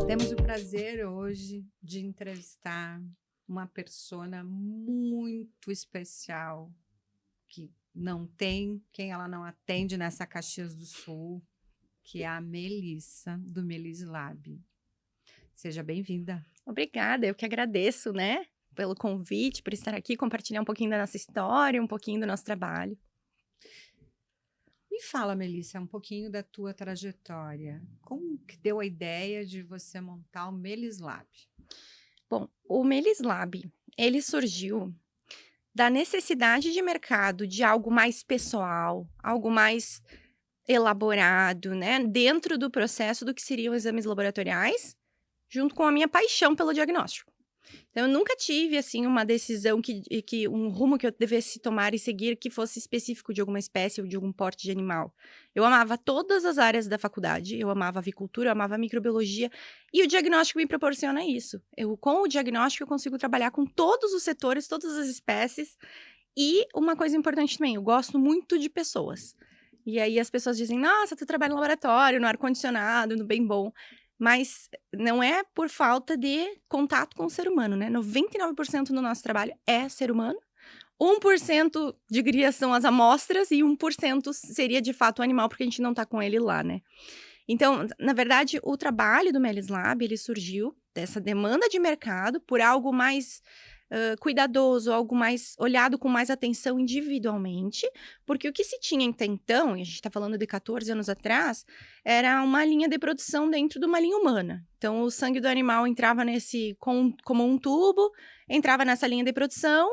Temos o prazer hoje de entrevistar uma persona muito especial, que não tem quem ela não atende nessa Caxias do Sul, que é a Melissa, do Melis Lab. Seja bem-vinda. Obrigada, eu que agradeço, né, pelo convite, por estar aqui, compartilhar um pouquinho da nossa história, um pouquinho do nosso trabalho. Me fala, Melissa, um pouquinho da tua trajetória. Como que deu a ideia de você montar o Melis Lab? Bom, o Melis Lab, ele surgiu da necessidade de mercado de algo mais pessoal, algo mais elaborado, né, dentro do processo do que seriam exames laboratoriais, junto com a minha paixão pelo diagnóstico. Então, eu nunca tive, assim, uma decisão que um rumo que eu devesse tomar e seguir que fosse específico de alguma espécie ou de algum porte de animal. Eu amava todas as áreas da faculdade, eu amava avicultura, eu amava microbiologia, e o diagnóstico me proporciona isso. Com o diagnóstico, eu consigo trabalhar com todos os setores, todas as espécies, e uma coisa importante também, eu gosto muito de pessoas. E aí as pessoas dizem, nossa, tu trabalha no laboratório, no ar-condicionado, no bem bom. Mas não é por falta de contato com o ser humano, né? 99% do nosso trabalho é ser humano. 1% diria são as amostras e 1% seria de fato o animal, porque a gente não tá com ele lá, né? Então, na verdade, o trabalho do Melis Lab, ele surgiu dessa demanda de mercado por algo mais cuidadoso, algo mais olhado com mais atenção individualmente, porque o que se tinha até então, e a gente está falando de 14 anos atrás, era uma linha de produção dentro de uma linha humana. Então, o sangue do animal entrava como um tubo, entrava nessa linha de produção,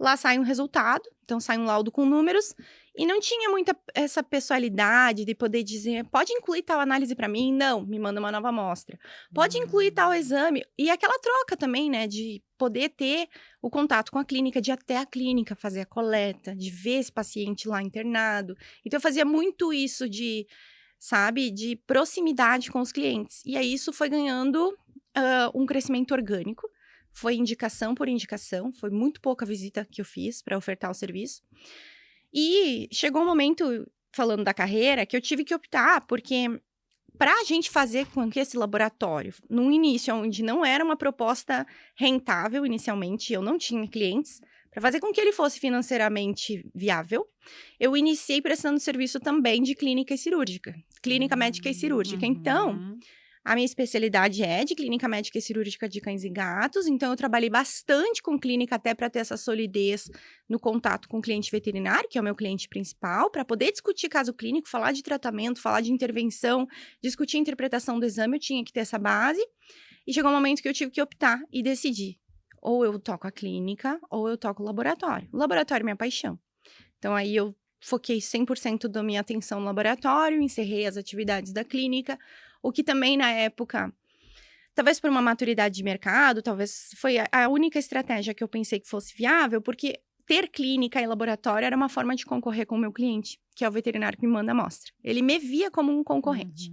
lá sai um resultado, então sai um laudo com números, e não tinha muita essa pessoalidade de poder dizer, pode incluir tal análise para mim? Não, me manda uma nova amostra. Pode incluir tal exame. E aquela troca também, né, de poder ter o contato com a clínica, de ir até a clínica fazer a coleta, de ver esse paciente lá internado. Então, eu fazia muito isso de proximidade com os clientes. E aí, isso foi ganhando um crescimento orgânico. Foi indicação por indicação, foi muito pouca visita que eu fiz para ofertar o serviço. E chegou um momento, falando da carreira, que eu tive que optar, porque para a gente fazer com que esse laboratório, num início onde não era uma proposta rentável inicialmente, eu não tinha clientes, para fazer com que ele fosse financeiramente viável, eu iniciei prestando serviço também de clínica e cirúrgica, clínica médica e cirúrgica. Então, a minha especialidade é de clínica médica e cirúrgica de cães e gatos, então eu trabalhei bastante com clínica até para ter essa solidez no contato com o cliente veterinário, que é o meu cliente principal, para poder discutir caso clínico, falar de tratamento, falar de intervenção, discutir a interpretação do exame, eu tinha que ter essa base. E chegou um momento que eu tive que optar e decidir. Ou eu toco a clínica, ou eu toco o laboratório. O laboratório é minha paixão. Então aí eu foquei 100% da minha atenção no laboratório, encerrei as atividades da clínica, o que também, na época, talvez por uma maturidade de mercado, talvez foi a única estratégia que eu pensei que fosse viável, porque ter clínica e laboratório era uma forma de concorrer com o meu cliente, que é o veterinário que me manda a amostra. Ele me via como um concorrente.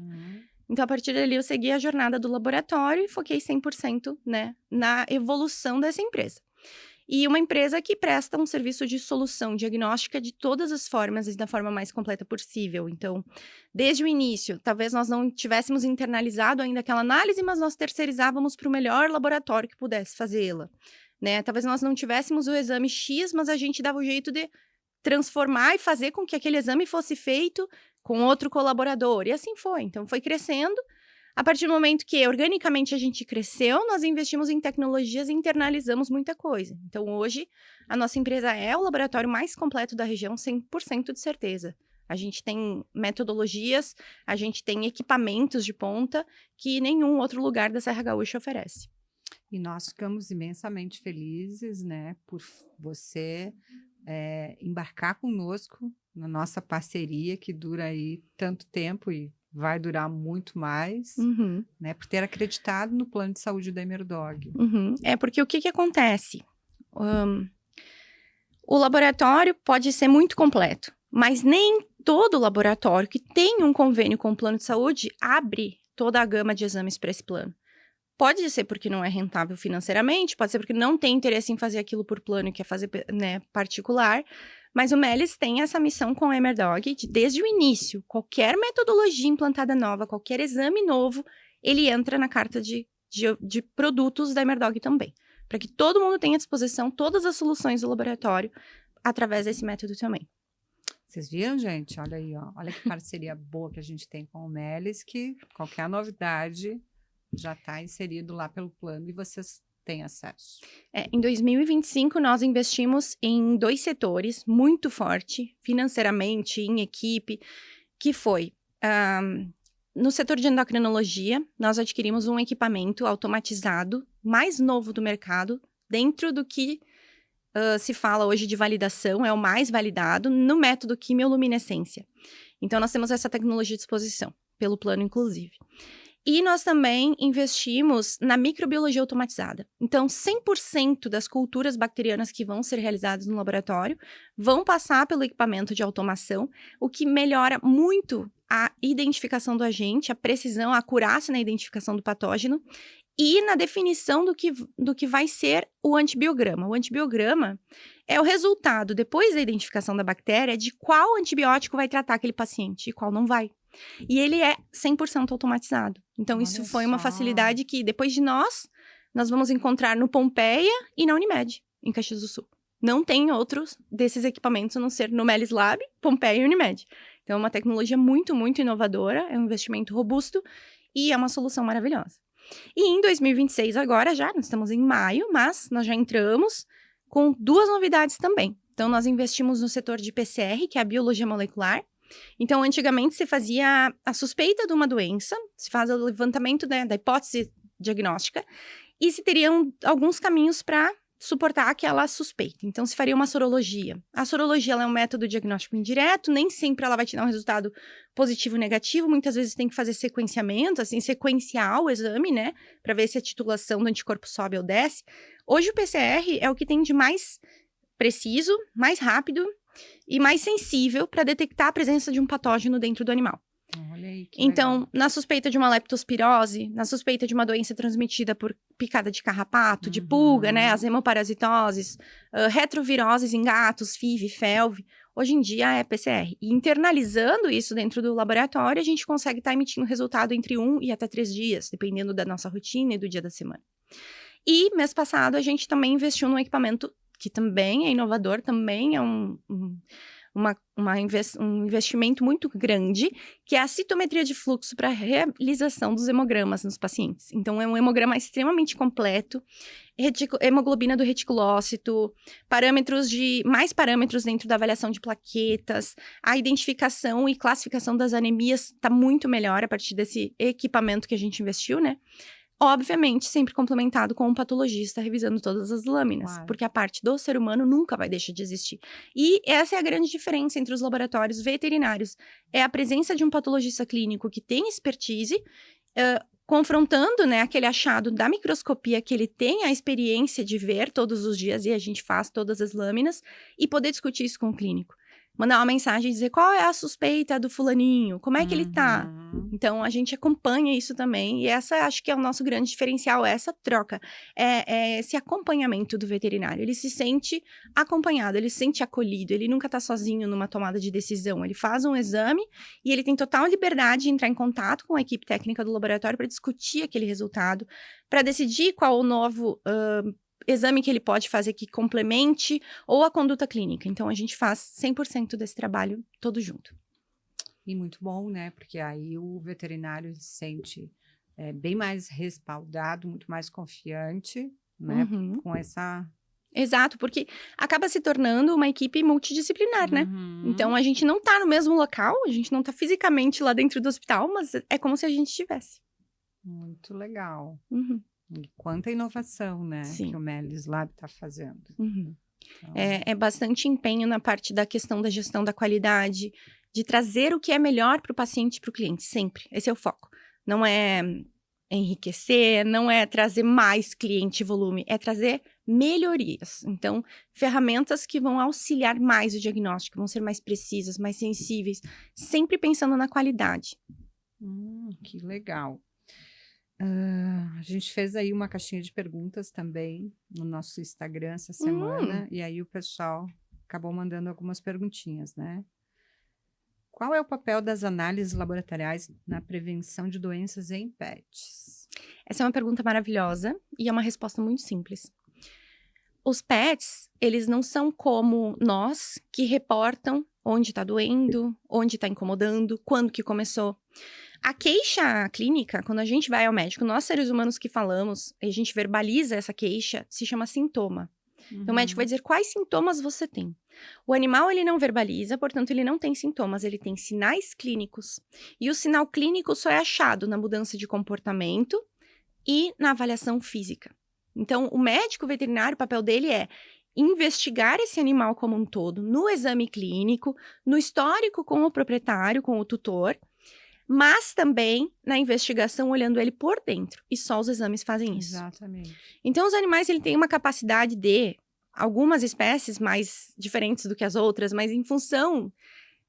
Então, a partir dali, eu segui a jornada do laboratório e foquei 100%, né, na evolução dessa empresa. E uma empresa que presta um serviço de solução diagnóstica de todas as formas e da forma mais completa possível. Então, desde o início, talvez nós não tivéssemos internalizado ainda aquela análise, mas nós terceirizávamos para o melhor laboratório que pudesse fazê-la, né? Talvez nós não tivéssemos o exame X, mas a gente dava o jeito de transformar e fazer com que aquele exame fosse feito com outro colaborador. E assim foi. Então, foi crescendo. A partir do momento que organicamente a gente cresceu, nós investimos em tecnologias e internalizamos muita coisa. Então, hoje, a nossa empresa é o laboratório mais completo da região, 100% de certeza. A gente tem metodologias, a gente tem equipamentos de ponta que nenhum outro lugar da Serra Gaúcha oferece. E nós ficamos imensamente felizes, né, por você embarcar conosco na nossa parceria, que dura aí tanto tempo e vai durar muito mais, né, por ter acreditado no plano de saúde da Emerdog. É porque o que acontece? O laboratório pode ser muito completo, mas nem todo laboratório que tem um convênio com o plano de saúde abre toda a gama de exames para esse plano. Pode ser porque não é rentável financeiramente, pode ser porque não tem interesse em fazer aquilo por plano e quer fazer, né, particular. Mas o Melis tem essa missão com a Emerdog desde o início. Qualquer metodologia implantada nova, qualquer exame novo, ele entra na carta de produtos da Emerdog também. Para que todo mundo tenha à disposição todas as soluções do laboratório através desse método também. Vocês viram, gente? Olha aí, ó. Olha que parceria boa que a gente tem com o Melis, que qualquer novidade já está inserido lá pelo plano e vocês têm acesso. Em 2025, nós investimos em 2 setores muito forte, financeiramente, em equipe, que foi... no setor de endocrinologia, nós adquirimos um equipamento automatizado, mais novo do mercado, dentro do que se fala hoje de validação, é o mais validado, no método quimioluminescência. Então, nós temos essa tecnologia à disposição, pelo plano, inclusive. E nós também investimos na microbiologia automatizada. Então, 100% das culturas bacterianas que vão ser realizadas no laboratório vão passar pelo equipamento de automação, o que melhora muito a identificação do agente, a precisão, a acurácia na identificação do patógeno e na definição do que vai ser o antibiograma. O antibiograma é o resultado, depois da identificação da bactéria, de qual antibiótico vai tratar aquele paciente e qual não vai. E ele é 100% automatizado. Então, Olha isso foi uma só. facilidade que, depois de nós vamos encontrar no Pompeia e na Unimed, em Caxias do Sul. Não tem outros desses equipamentos, a não ser no Melis Lab, Pompeia e Unimed. Então, é uma tecnologia muito, muito inovadora, é um investimento robusto e é uma solução maravilhosa. E em 2026 agora já, nós estamos em maio, mas nós já entramos com 2 novidades também. Então, nós investimos no setor de PCR, que é a biologia molecular. Então, antigamente se fazia a suspeita de uma doença, se faz o levantamento, né, da hipótese diagnóstica, e se teriam alguns caminhos para suportar aquela suspeita. Então, se faria uma sorologia. A sorologia ela é um método diagnóstico indireto, nem sempre ela vai te dar um resultado positivo ou negativo, muitas vezes tem que fazer sequenciamento, assim, sequenciar o exame, né, para ver se a titulação do anticorpo sobe ou desce. Hoje o PCR é o que tem de mais preciso, mais rápido e mais sensível para detectar a presença de um patógeno dentro do animal. Olha aí, que Então, legal. na suspeita de uma leptospirose, na suspeita de uma doença transmitida por picada de carrapato, de pulga, né, as hemoparasitoses, retroviroses em gatos, FIV, FeLV, hoje em dia é PCR. E internalizando isso dentro do laboratório, a gente consegue estar emitindo resultado entre 1 e até 3 dias, dependendo da nossa rotina e do dia da semana. E, mês passado, a gente também investiu num equipamento que também é inovador, também é um investimento muito grande, que é a citometria de fluxo para a realização dos hemogramas nos pacientes. Então, é um hemograma extremamente completo, hemoglobina do reticulócito, mais parâmetros dentro da avaliação de plaquetas, a identificação e classificação das anemias está muito melhor a partir desse equipamento que a gente investiu, né? Obviamente, sempre complementado com um patologista revisando todas as lâminas, Claro. porque a parte do ser humano nunca vai deixar de existir. E essa é a grande diferença entre os laboratórios veterinários. É a presença de um patologista clínico que tem expertise, confrontando, né, aquele achado da microscopia que ele tem a experiência de ver todos os dias, e a gente faz todas as lâminas, e poder discutir isso com o clínico. Mandar uma mensagem e dizer qual é a suspeita do fulaninho, como é que ele tá. Então, a gente acompanha isso também, e essa acho que é o nosso grande diferencial, essa troca, esse acompanhamento do veterinário. Ele se sente acompanhado, ele se sente acolhido, ele nunca tá sozinho numa tomada de decisão. Ele faz um exame e ele tem total liberdade de entrar em contato com a equipe técnica do laboratório para discutir aquele resultado, para decidir qual o novo exame que ele pode fazer que complemente ou a conduta clínica. Então, a gente faz 100% desse trabalho todo junto. E muito bom, né? Porque aí o veterinário se sente bem mais respaldado, muito mais confiante, né? Uhum. Com essa... Exato, porque acaba se tornando uma equipe multidisciplinar, né? Então, a gente não tá no mesmo local, a gente não tá fisicamente lá dentro do hospital, mas é como se a gente estivesse. Muito legal. Uhum. E quanta inovação, né? Sim. Que o Melis Lab está fazendo. Uhum. Então, É bastante empenho na parte da questão da gestão da qualidade, de trazer o que é melhor para o paciente e para o cliente, sempre. Esse é o foco. Não é enriquecer, não é trazer mais cliente e volume, é trazer melhorias. Então, ferramentas que vão auxiliar mais o diagnóstico, vão ser mais precisas, mais sensíveis, sempre pensando na qualidade. que legal. A gente fez aí uma caixinha de perguntas também no nosso Instagram essa Hum, semana, e aí o pessoal acabou mandando algumas perguntinhas, né? Qual é o papel das análises laboratoriais na prevenção de doenças em pets? essa é uma pergunta maravilhosa e é uma resposta muito simples. Os pets, eles não são como nós, que reportam onde tá doendo, onde tá incomodando, quando que começou. A queixa clínica, quando a gente vai ao médico, nós seres humanos que falamos, e a gente verbaliza essa queixa, se chama sintoma. Então, o médico vai dizer quais sintomas você tem. O animal, ele não verbaliza, portanto, ele não tem sintomas, ele tem sinais clínicos. E o sinal clínico só é achado na mudança de comportamento e na avaliação física. Então, o médico veterinário, o papel dele é investigar esse animal como um todo, no exame clínico, no histórico com o proprietário, com o tutor, mas também na investigação olhando ele por dentro. E só os exames fazem isso. Exatamente. Então, os animais ele têm uma capacidade de, algumas espécies mais diferentes do que as outras, mas em função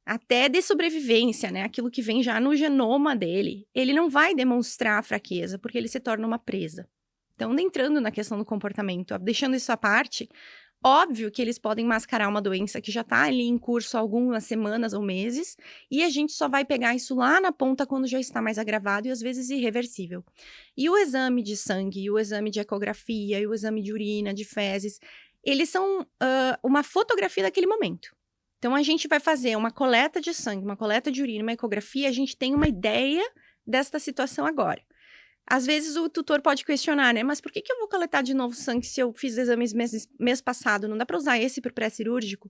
até de sobrevivência, né? Aquilo que vem já no genoma dele, ele não vai demonstrar fraqueza, porque ele se torna uma presa. Então, entrando na questão do comportamento, deixando isso à parte, óbvio que eles podem mascarar uma doença que já está ali em curso há algumas semanas ou meses, e a gente só vai pegar isso lá na ponta quando já está mais agravado e às vezes irreversível. E o exame de sangue, e o exame de ecografia, e o exame de urina, de fezes, eles são uma fotografia daquele momento. Então, a gente vai fazer uma coleta de sangue, uma coleta de urina, uma ecografia, a gente tem uma ideia desta situação agora. Às vezes o tutor pode questionar, né? Mas por que eu vou coletar de novo sangue se eu fiz exames mês passado? Não dá para usar esse para o pré-cirúrgico?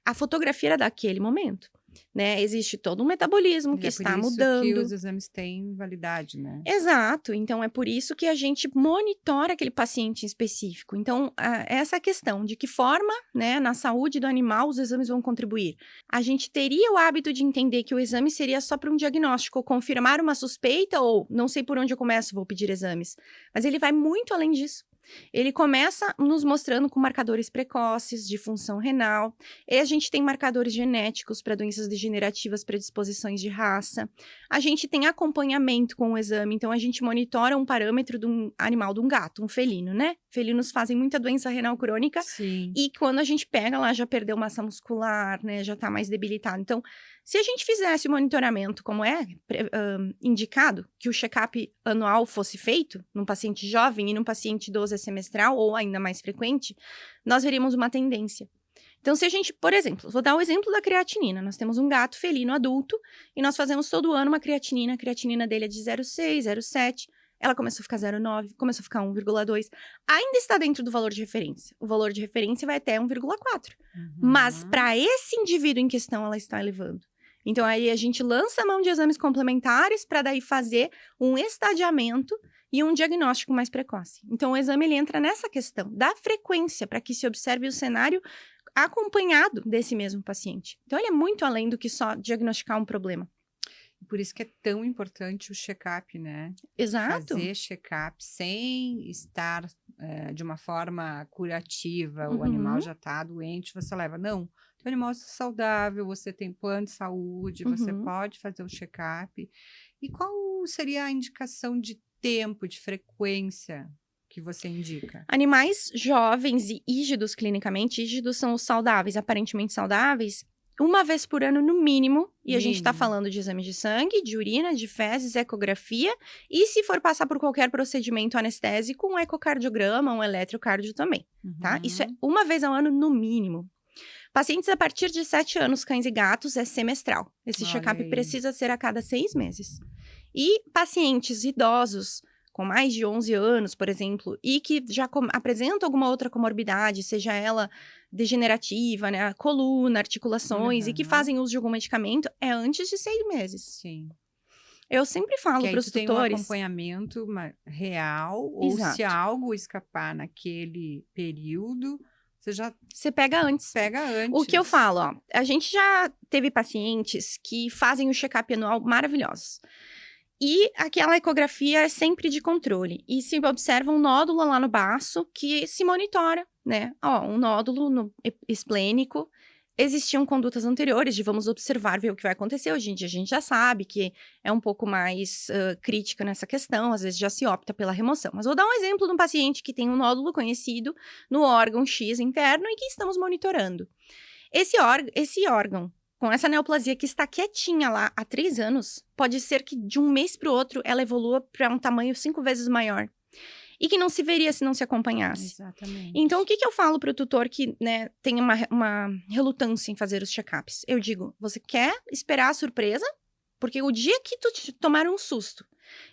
A fotografia era daquele momento, né? Existe todo um metabolismo que está por isso mudando. que os exames têm validade, né? Exato, então é por isso que a gente monitora aquele paciente em específico. Então, essa questão de que forma, né, na saúde do animal os exames vão contribuir. A gente teria o hábito de entender que o exame seria só para um diagnóstico, ou confirmar uma suspeita, ou não sei por onde eu começo, vou pedir exames. Mas ele vai muito além disso. Ele começa nos mostrando com marcadores precoces de função renal, e a gente tem marcadores genéticos para doenças degenerativas, predisposições de raça. A gente tem acompanhamento com o exame, então a gente monitora um parâmetro de um animal, de um gato, um felino, né? Felinos fazem muita doença renal crônica. Sim. E quando a gente pega lá, já perdeu massa muscular, né? Já tá mais debilitado. Então, se a gente fizesse o monitoramento como é indicado, que o check-up anual fosse feito num paciente jovem e num paciente idoso semestral ou ainda mais frequente, nós veríamos uma tendência. Então, se a gente, por exemplo, vou dar o exemplo da creatinina. Nós temos um gato felino adulto e nós fazemos todo ano uma creatinina. A creatinina dele é de 0,6, 0,7. Ela começou a ficar 0,9, começou a ficar 1,2. Ainda está dentro do valor de referência. O valor de referência vai até 1,4. Mas, para esse indivíduo em questão, ela está elevando. Então, aí a gente lança a mão de exames complementares para daí fazer um estadiamento e um diagnóstico mais precoce. Então, o exame ele entra nessa questão da frequência para que se observe o cenário acompanhado desse mesmo paciente. Então, ele é muito além do que só diagnosticar um problema. Por isso que é tão importante o check-up, né? Exato. Fazer check-up sem estar de uma forma curativa, o Uhum. animal já está doente, você leva. Não, o animal está saudável, você tem plano de saúde, você Uhum. pode fazer o check-up. E qual seria a indicação de tempo, de frequência que você indica? Animais jovens e ígidos clinicamente, ígidos são os saudáveis, aparentemente saudáveis, uma vez por ano no mínimo, e a gente está Mínimo. falando de exame de sangue, de urina, de fezes, ecografia, e se for passar por qualquer procedimento anestésico, um ecocardiograma, um eletrocardio também, tá? Isso é uma vez ao ano no mínimo. Pacientes a partir de 7 anos, cães e gatos, é semestral. Esse Olha check-up aí. precisa ser a cada 6 meses. E pacientes idosos, com mais de 11 anos, por exemplo, e que já apresentam alguma outra comorbidade, seja ela degenerativa, né, coluna, articulações, e que fazem uso de algum medicamento, é antes de 6 meses. Sim. Eu sempre falo Que aí para os tu tem um tutores... acompanhamento real, ou se Exato. algo escapar naquele período, você já Você pega antes. pega antes. O que eu falo, ó, a gente já teve pacientes que fazem o check-up anual maravilhosos. E aquela ecografia é sempre de controle. E se observa um nódulo lá no baço que se monitora, né? Ó, um nódulo no esplênico existiam condutas anteriores de vamos observar, ver o que vai acontecer. Hoje em dia a gente já sabe que é um pouco mais crítica nessa questão, às vezes já se opta pela remoção. Mas vou dar um exemplo de um paciente que tem um nódulo conhecido no órgão X interno e que estamos monitorando. Esse órgão, com essa neoplasia que está quietinha lá há 3 anos, pode ser que de um mês para o outro ela evolua para um tamanho 5 vezes maior. E que não se veria se não se acompanhasse. Exatamente. Então, o que eu falo para o tutor que, né, tem uma relutância em fazer os check-ups? Eu digo, você quer esperar a surpresa? Porque o dia que tu tomar um susto,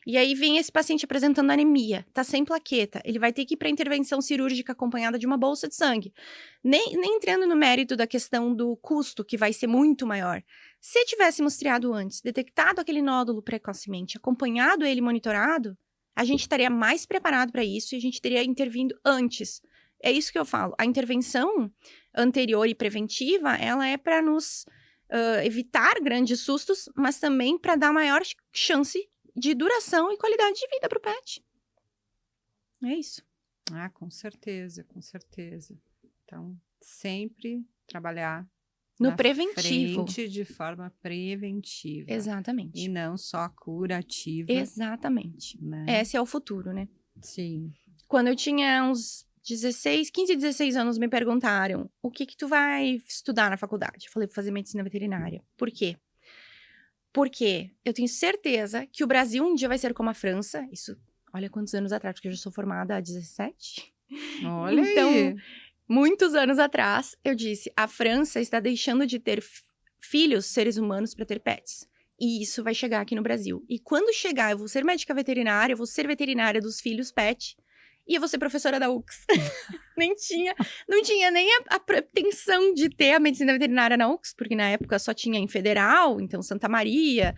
e aí vem esse paciente apresentando anemia, tá sem plaqueta, ele vai ter que ir para intervenção cirúrgica acompanhada de uma bolsa de sangue. Nem entrando no mérito da questão do custo, que vai ser muito maior. Se tivéssemos triado antes, detectado aquele nódulo precocemente, acompanhado ele monitorado, a gente estaria mais preparado para isso e a gente teria intervindo antes. É isso que eu falo. A intervenção anterior e preventiva, ela é para nos evitar grandes sustos, mas também para dar maior chance de duração e qualidade de vida para o pet. É isso. Ah, com certeza, com certeza. Então, sempre trabalhar No na preventivo. frente de forma preventiva. Exatamente. E não só curativa. Exatamente. Né? Esse é o futuro, né? Sim. Quando eu tinha uns 15, 16 anos, me perguntaram, o que tu vai estudar na faculdade? Eu falei, vou fazer medicina veterinária. Por quê? Porque eu tenho certeza que o Brasil um dia vai ser como a França. Isso, olha quantos anos atrás, porque eu já sou formada há 17. Olha então, aí. Muitos anos atrás, eu disse, a França está deixando de ter filhos, seres humanos, para ter pets. E isso vai chegar aqui no Brasil. E quando chegar, eu vou ser médica veterinária, eu vou ser veterinária dos filhos pet, e eu vou ser professora da UX. Não tinha nem a pretensão de ter a medicina veterinária na UX, porque na época só tinha em Federal, então Santa Maria,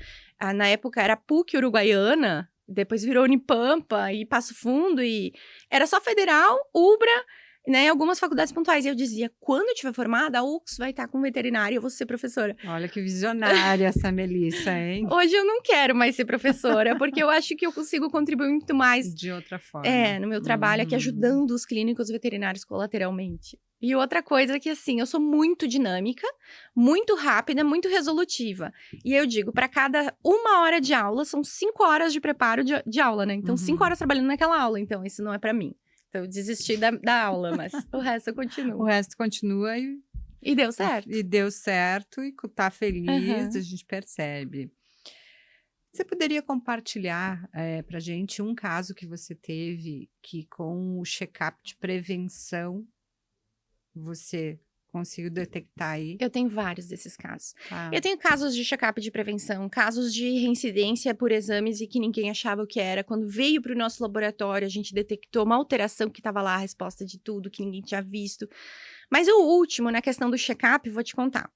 na época era PUC Uruguaiana, depois virou Unipampa e Passo Fundo, e era só Federal, Ubra, né, algumas faculdades pontuais. E eu dizia, quando eu tiver formada, a UX vai estar com veterinária, eu vou ser professora. Olha que visionária essa Melissa, hein? Hoje eu não quero mais ser professora, porque eu acho que eu consigo contribuir muito mais. De outra forma. No meu trabalho aqui, ajudando os clínicos veterinários colateralmente. E outra coisa que, assim, eu sou muito dinâmica, muito rápida, muito resolutiva. E eu digo, para cada 1 hora de aula, são 5 horas de preparo de aula, né? Então, 5 horas trabalhando naquela aula. Então, isso não é para mim. Então, eu desisti da aula, mas o resto eu continuo. O resto continua E deu certo. E deu certo e tá feliz, a gente percebe. Você poderia compartilhar pra gente um caso que você teve que com o check-up de prevenção você conseguiu detectar aí? Eu tenho vários desses casos. Tá. Eu tenho casos de check-up de prevenção, casos de reincidência por exames e que ninguém achava o que era. Quando veio para o nosso laboratório, a gente detectou uma alteração que estava lá, a resposta de tudo, que ninguém tinha visto. Mas o último, na questão do check-up, vou te contar.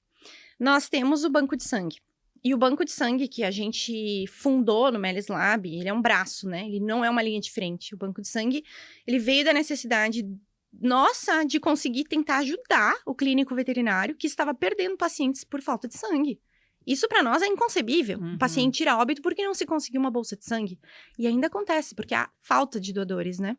Nós temos o banco de sangue. E o banco de sangue que a gente fundou no Melis Lab, ele é um braço, né? Ele não é uma linha de frente. O banco de sangue, ele veio da necessidade nossa de conseguir tentar ajudar o clínico veterinário que estava perdendo pacientes por falta de sangue. Isso para nós é inconcebível. O paciente ir a óbito porque não se conseguiu uma bolsa de sangue. E ainda acontece, porque há falta de doadores, né?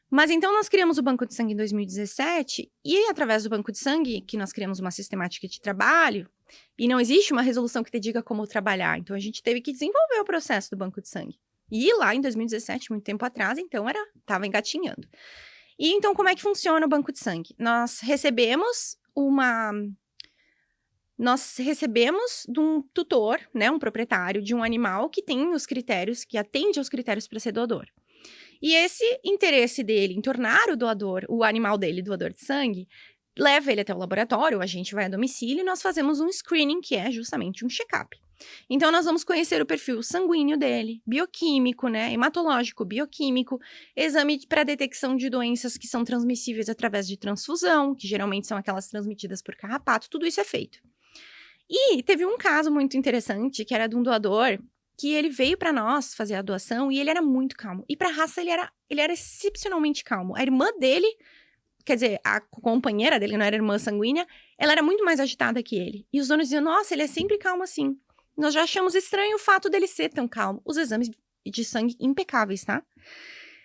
Mas então nós criamos o banco de sangue em 2017 e através do banco de sangue que nós criamos uma sistemática de trabalho e não existe uma resolução que te diga como trabalhar. Então a gente teve que desenvolver o processo do banco de sangue. E lá em 2017, muito tempo atrás, então estava engatinhando. E então, como é que funciona o banco de sangue? Nós recebemos de um tutor, né, um proprietário de um animal que tem os critérios, que atende aos critérios para ser doador. E esse interesse dele em tornar o animal dele doador de sangue, leva ele até o laboratório, a gente vai a domicílio e nós fazemos um screening, que é justamente um check-up. Então, nós vamos conhecer o perfil sanguíneo dele, bioquímico, né, hematológico, bioquímico, exame para detecção de doenças que são transmissíveis através de transfusão, que geralmente são aquelas transmitidas por carrapato, tudo isso é feito. E teve um caso muito interessante, que era de um doador, que ele veio para nós fazer a doação e ele era muito calmo. E para a raça, ele era excepcionalmente calmo. A irmã dele, quer dizer, a companheira dele, não era irmã sanguínea, ela era muito mais agitada que ele. E os donos diziam, nossa, ele é sempre calmo assim. Nós já achamos estranho o fato dele ser tão calmo. Os exames de sangue impecáveis, tá?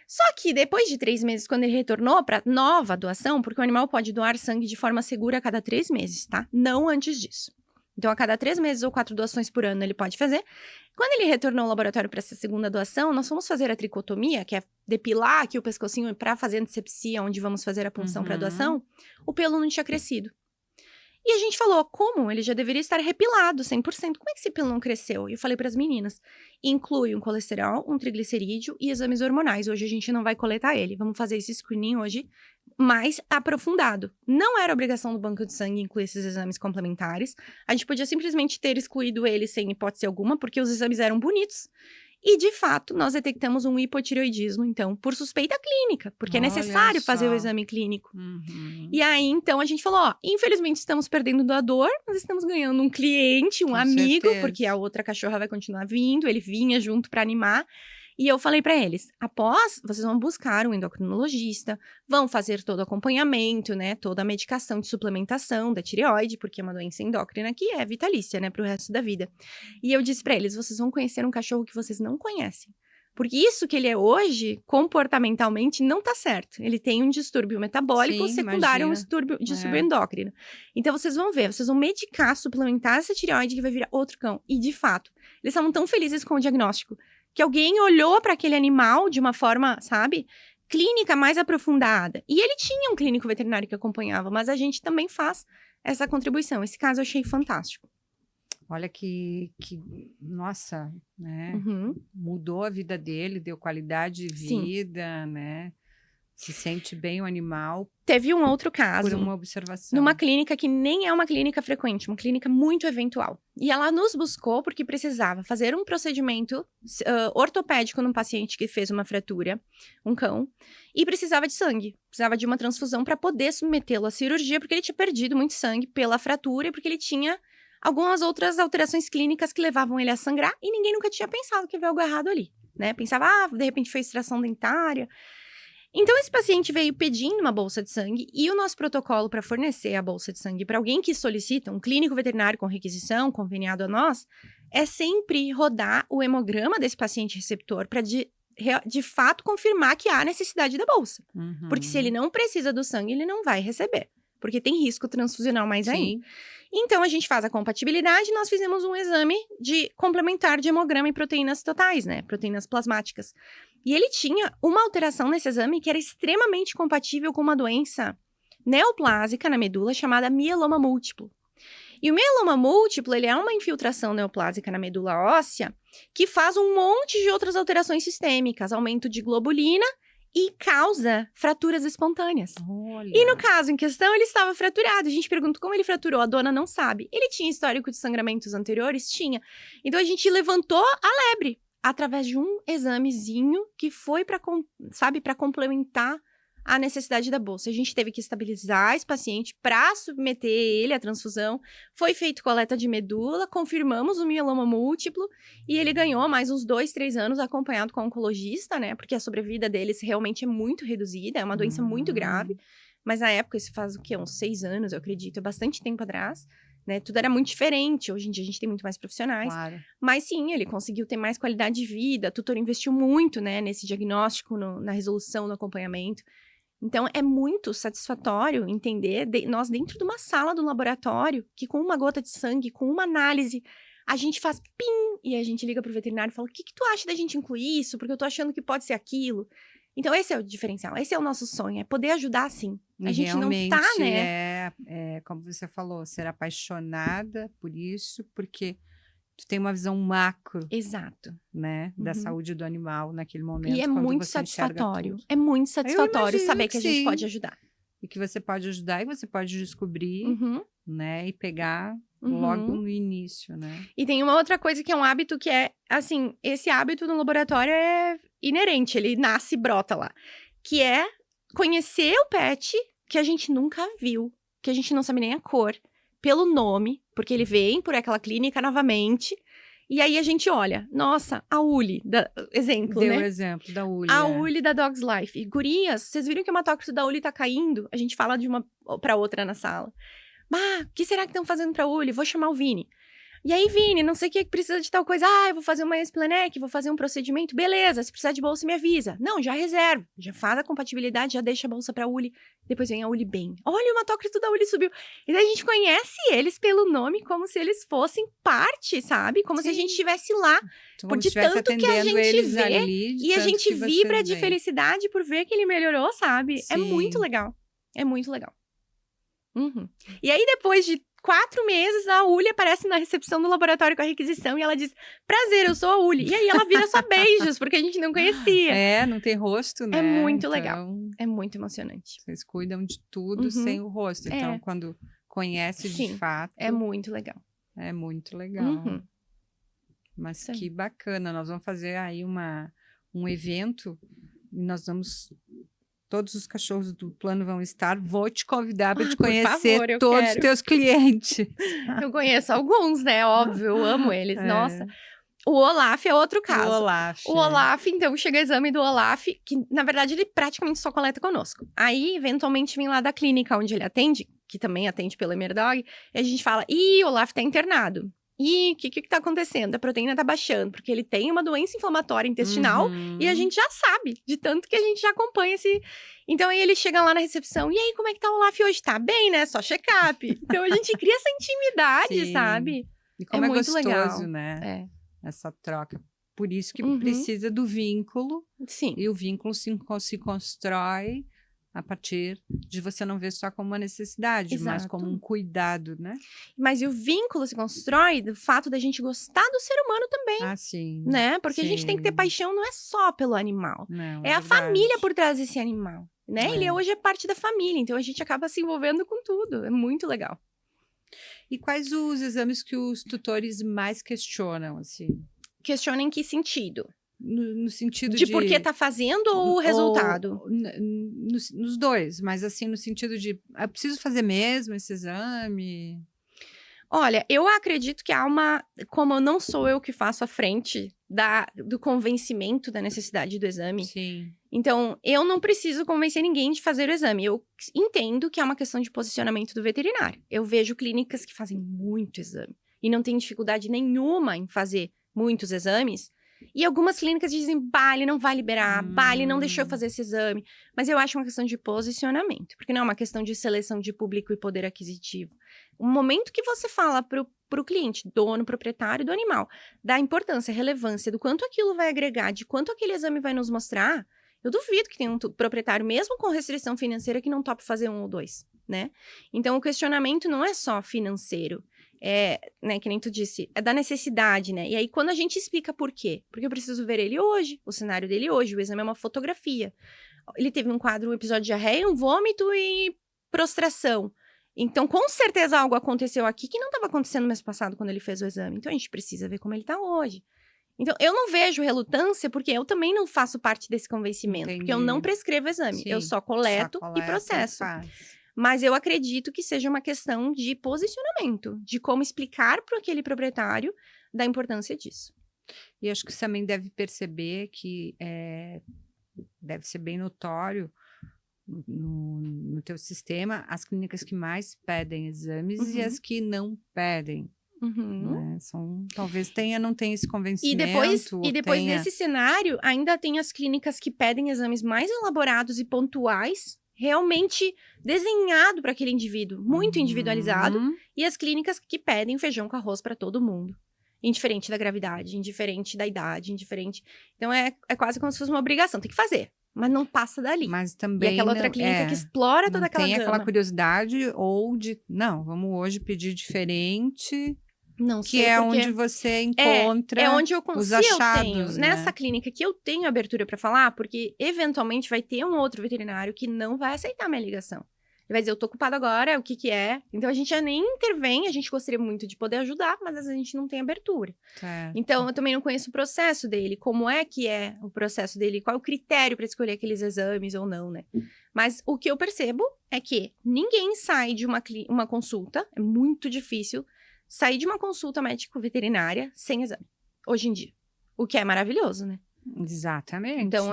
Só que depois de 3 meses, quando ele retornou para nova doação, porque o animal pode doar sangue de forma segura a cada 3 meses, tá? Não antes disso. Então, a cada 3 meses ou 4 doações por ano ele pode fazer. Quando ele retornou ao laboratório para essa segunda doação, nós fomos fazer a tricotomia, que é depilar aqui o pescocinho para fazer antisepsia, onde vamos fazer a punção para doação. O pelo não tinha crescido. E a gente falou, como? Ele já deveria estar repilado, 100%. Como é que esse pelo não cresceu? E eu falei para as meninas, inclui um colesterol, um triglicerídeo e exames hormonais. Hoje a gente não vai coletar ele. Vamos fazer esse screening hoje mais aprofundado. Não era obrigação do banco de sangue incluir esses exames complementares. A gente podia simplesmente ter excluído ele sem hipótese alguma, porque os exames eram bonitos. E, de fato, nós detectamos um hipotireoidismo, então, por suspeita clínica, porque é necessário fazer o exame clínico. E aí, então, a gente falou, ó, infelizmente estamos perdendo o doador, mas estamos ganhando um cliente, um amigo, porque a outra cachorra vai continuar vindo, ele vinha junto para animar. E eu falei para eles, após, vocês vão buscar um endocrinologista, vão fazer todo o acompanhamento, né, toda a medicação de suplementação da tireoide, porque é uma doença endócrina que é vitalícia, né, pro resto da vida. E eu disse para eles, vocês vão conhecer um cachorro que vocês não conhecem. Porque isso que ele é hoje, comportamentalmente, não tá certo. Ele tem um distúrbio metabólico secundário a um distúrbio endócrino. Então, vocês vão ver, vocês vão medicar, suplementar essa tireoide que vai virar outro cão. E, de fato, eles estavam tão felizes com o diagnóstico que alguém olhou para aquele animal de uma forma, sabe, clínica mais aprofundada. E ele tinha um clínico veterinário que acompanhava, mas a gente também faz essa contribuição. Esse caso eu achei fantástico. Olha que nossa, né? Mudou a vida dele, deu qualidade de vida, né? Se sente bem o animal. Teve um outro caso. Por uma observação. Numa clínica que nem é uma clínica frequente, uma clínica muito eventual. E ela nos buscou porque precisava fazer um procedimento ortopédico num paciente que fez uma fratura, um cão, e precisava de sangue. Precisava de uma transfusão para poder submetê-lo à cirurgia, porque ele tinha perdido muito sangue pela fratura e porque ele tinha algumas outras alterações clínicas que levavam ele a sangrar e ninguém nunca tinha pensado que havia algo errado ali, né? Pensava, de repente foi extração dentária. Então, esse paciente veio pedindo uma bolsa de sangue e o nosso protocolo para fornecer a bolsa de sangue para alguém que solicita, um clínico veterinário com requisição, conveniado a nós, é sempre rodar o hemograma desse paciente receptor para de fato confirmar que há necessidade da bolsa. Porque se ele não precisa do sangue, ele não vai receber. Porque tem risco transfusional mais ainda. Então, a gente faz a compatibilidade e nós fizemos um exame de complementar de hemograma e proteínas totais, né? Proteínas plasmáticas. E ele tinha uma alteração nesse exame que era extremamente compatível com uma doença neoplásica na medula chamada mieloma múltiplo. E o mieloma múltiplo, ele é uma infiltração neoplásica na medula óssea que faz um monte de outras alterações sistêmicas, aumento de globulina e causa fraturas espontâneas. Olha. E no caso em questão, ele estava fraturado. A gente pergunta como ele fraturou, a dona não sabe. Ele tinha histórico de sangramentos anteriores? Tinha. Então, a gente levantou a lebre através de um examezinho que foi para complementar a necessidade da bolsa. A gente teve que estabilizar esse paciente para submeter ele à transfusão. Foi feito coleta de medula, confirmamos o mieloma múltiplo e ele ganhou mais uns 2, 3 anos acompanhado com o oncologista, né? Porque a sobrevida deles realmente é muito reduzida, é uma doença muito grave. Mas na época, isso faz o quê? Uns 6 anos, eu acredito, é bastante tempo atrás. Né? Tudo era muito diferente. Hoje em dia a gente tem muito mais profissionais. Claro. Mas sim, ele conseguiu ter mais qualidade de vida. A tutora investiu muito, né, nesse diagnóstico, na resolução, no acompanhamento. Então, é muito satisfatório entender, nós dentro de uma sala do laboratório, que com uma gota de sangue, com uma análise, a gente faz pim, e a gente liga pro veterinário e fala, o que tu acha da gente incluir isso? Porque eu tô achando que pode ser aquilo. Então, esse é o diferencial, esse é o nosso sonho, é poder ajudar, sim. A gente realmente não tá, né? Como você falou, ser apaixonada por isso, porque tu tem uma visão macro. Exato. Né, da saúde do animal naquele momento. E é muito satisfatório. É muito satisfatório saber que a gente pode ajudar. E que você pode ajudar e você pode descobrir, né, e pegar logo no início, né? E tem uma outra coisa que é um hábito que é, assim, esse hábito no laboratório é inerente, ele nasce e brota lá. Que é conhecer o pet que a gente nunca viu, que a gente não sabe nem a cor, pelo nome, porque ele vem por aquela clínica novamente. E aí a gente olha, nossa, a Uli, exemplo, Deu né? o exemplo da Uli. A Uli da Dogs Life. E, gurias, vocês viram que o hematócrito da Uli tá caindo? A gente fala de uma pra outra na sala. O que será que estão fazendo pra Uli? Vou chamar o Vini. E aí, Vini, não sei o que precisa de tal coisa. Eu vou fazer uma Explanec, vou fazer um procedimento. Beleza, se precisar de bolsa, me avisa. Não, já reserva. Já faz a compatibilidade, já deixa a bolsa pra Uli. Depois vem a Uli bem. Olha, o hematócrito da Uli subiu. E daí a gente conhece eles pelo nome como se eles fossem parte, sabe? Como se a gente estivesse lá. Como Por se de estivesse tanto que a atendendo gente eles vê ali, de e a tanto gente que você vibra de vê. felicidade por ver que ele melhorou, sabe? É Sim. muito legal. É muito legal. Uhum. E aí, depois de 4 meses, a Uli aparece na recepção do laboratório com a requisição e ela diz, prazer, eu sou a Uli. E aí ela vira só beijos, porque a gente não conhecia. Não tem rosto, né? É muito legal. Então, É muito emocionante. vocês cuidam de tudo Uhum. sem o rosto. Então, É. quando conhece de Sim, fato, é muito legal. é muito legal. Uhum. Mas Isso aí. que bacana. Nós vamos fazer aí um evento e nós vamos... Todos os cachorros do plano vão estar. Vou te convidar para te Por conhecer favor, eu todos os quero. teus clientes. Eu conheço alguns, né? Óbvio, eu amo eles. É. Nossa. O Olaf é outro caso. O Olaf. O Olaf, então, chega o exame do Olaf, que na verdade ele praticamente só coleta conosco. Aí, eventualmente, vem lá da clínica onde ele atende, que também atende pelo Emerdog, e a gente fala: ih, o Olaf tá internado. Ih, o que tá acontecendo? A proteína tá baixando, porque ele tem uma doença inflamatória intestinal Uhum. e a gente já sabe, de tanto que a gente já acompanha esse. Então, aí ele chega lá na recepção: e aí, como é que tá o Olaf hoje? Tá bem, né? Só check-up. Então, a gente cria essa intimidade, Sim. sabe? E como é muito gostoso, legal. né? Essa troca. Por isso que Uhum. precisa do vínculo. Sim. E o vínculo se constrói a partir de você não ver só como uma necessidade, mas Exato. como um cuidado, né? Mas e o vínculo se constrói do fato da gente gostar do ser humano também, Ah, sim. né? Porque a gente tem que ter Sim. paixão não é só pelo animal. Não, É a verdade. família por trás desse animal, né? É. Ele hoje é parte da família, então a gente acaba se envolvendo com tudo. É muito legal. E quais os exames que os tutores mais questionam, assim? Questiona em que sentido? No sentido De por que tá fazendo ou o resultado? Nos dois, mas assim, no sentido de, eu preciso fazer mesmo esse exame? Olha, eu acredito que há uma... Como não sou eu que faço a frente do convencimento da necessidade do exame, Sim. então eu não preciso convencer ninguém de fazer o exame. Eu entendo que é uma questão de posicionamento do veterinário. Eu vejo clínicas que fazem muito exame e não tem dificuldade nenhuma em fazer muitos exames. E algumas clínicas dizem, bah, ele não vai liberar, bah, ele não deixou eu fazer esse exame. Mas eu acho uma questão de posicionamento, porque não é uma questão de seleção de público e poder aquisitivo. O momento que você fala pro cliente, dono, proprietário do animal, da importância, relevância, do quanto aquilo vai agregar, de quanto aquele exame vai nos mostrar, eu duvido que tenha um proprietário, mesmo com restrição financeira, que não tope fazer 1 ou 2, né? Então, o questionamento não é só financeiro. Né, que nem tu disse, é da necessidade, né? E aí, quando a gente explica por quê? Porque eu preciso ver ele hoje, o cenário dele hoje, o exame é uma fotografia. Ele teve um quadro, um episódio de diarreia, um vômito e prostração. Então, com certeza, algo aconteceu aqui que não estava acontecendo no mês passado, quando ele fez o exame. Então, a gente precisa ver como ele tá hoje. Então, eu não vejo relutância, porque eu também não faço parte desse convencimento. Porque eu não prescrevo exame, eu só coleto e processo. Mas eu acredito que seja uma questão de posicionamento, de como explicar para aquele proprietário da importância disso. E acho que você também deve perceber que deve ser bem notório no teu sistema as clínicas que mais pedem exames e as que não pedem. Né? Talvez não tenha esse convencimento. E depois nesse cenário, ainda tem as clínicas que pedem exames mais elaborados e pontuais, realmente desenhado para aquele indivíduo, muito individualizado, e as clínicas que pedem feijão com arroz para todo mundo, indiferente da gravidade, indiferente da idade, indiferente. Então é quase como se fosse uma obrigação, tem que fazer, mas não passa dali. Mas também e aquela outra clínica que explora toda aquela tem gama. aquela curiosidade ou de, não, vamos hoje pedir diferente. Não sei, que é onde você encontra onde eu consigo, os achados, tenho, né? Nessa clínica que eu tenho abertura para falar, porque eventualmente vai ter um outro veterinário que não vai aceitar minha ligação. Ele vai dizer, eu tô ocupado agora, o que é? Então a gente já nem intervém, a gente gostaria muito de poder ajudar, mas às vezes a gente não tem abertura. Certo. Então eu também não conheço o processo dele, como é que é o processo dele, qual é o critério para escolher aqueles exames ou não, né? Mas o que eu percebo é que ninguém sai de uma consulta, é muito difícil sair de uma consulta médico-veterinária sem exame, hoje em dia. O que é maravilhoso, né? Exatamente. Então,